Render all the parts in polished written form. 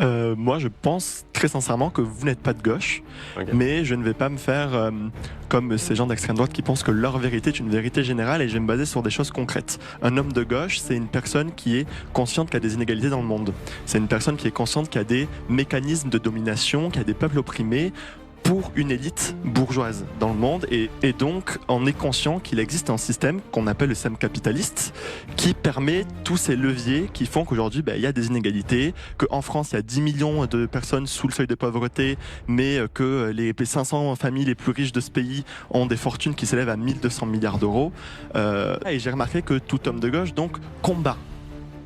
Moi, je pense très sincèrement que vous n'êtes pas de gauche, Ok. mais je ne vais pas me faire comme ces gens d'extrême droite qui pensent que leur vérité est une vérité générale et je vais me baser sur des choses concrètes. Un homme de gauche, c'est une personne qui est consciente qu'il y a des inégalités dans le monde. C'est une personne qui est consciente qu'il y a des mécanismes de domination, qu'il y a des peuples opprimés pour une élite bourgeoise dans le monde et donc on est conscient qu'il existe un système qu'on appelle le système capitaliste qui permet tous ces leviers qui font qu'aujourd'hui il y a des inégalités, qu'en France il y a 10 millions de personnes sous le seuil de pauvreté mais que les 500 familles les plus riches de ce pays ont des fortunes qui s'élèvent à 1200 milliards d'euros et j'ai remarqué que tout homme de gauche donc combat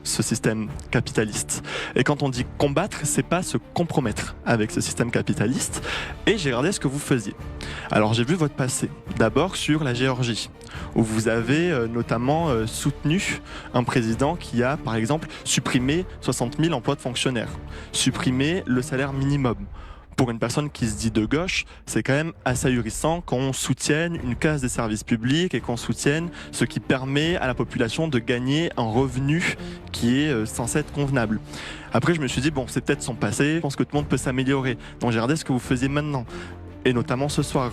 ce système capitaliste. Et quand on dit combattre, c'est pas se compromettre avec ce système capitaliste. Et j'ai regardé ce que vous faisiez. Alors j'ai vu votre passé. D'abord sur la Géorgie, où vous avez notamment soutenu un président qui a, par exemple, supprimé 60 000 emplois de fonctionnaires, supprimé le salaire minimum. Pour une personne qui se dit de gauche, c'est quand même assez ahurissant qu'on soutienne une casse des services publics et qu'on soutienne ce qui permet à la population de gagner un revenu qui est censé être convenable. Après, je me suis dit, bon, c'est peut-être son passé, je pense que tout le monde peut s'améliorer. Donc j'ai regardé ce que vous faisiez maintenant, et notamment ce soir.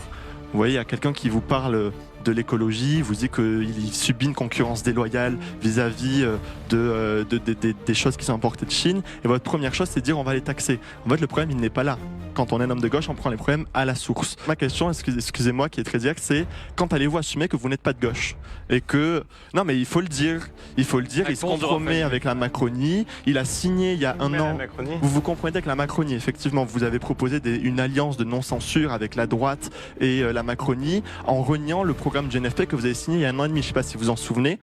Vous voyez, il y a quelqu'un qui vous parle de l'écologie, vous dit qu'il subit une concurrence déloyale vis-à-vis des choses qui sont importées de Chine. Et votre première chose, c'est de dire on va les taxer. En fait, le problème, il n'est pas là. Quand on est un homme de gauche, on prend les problèmes à la source. Ma question, excusez-moi, qui est très directe, c'est quand allez-vous assumer que vous n'êtes pas de gauche et que non, mais il faut le dire, il se compromet avec la Macronie. Il a signé il y a un an. Vous vous compromettez avec la Macronie, effectivement. Vous avez proposé une alliance de non-censure avec la droite et la Macronie en reniant le programme GNFP que vous avez signé il y a un an et demi. Je ne sais pas si vous en souvenez.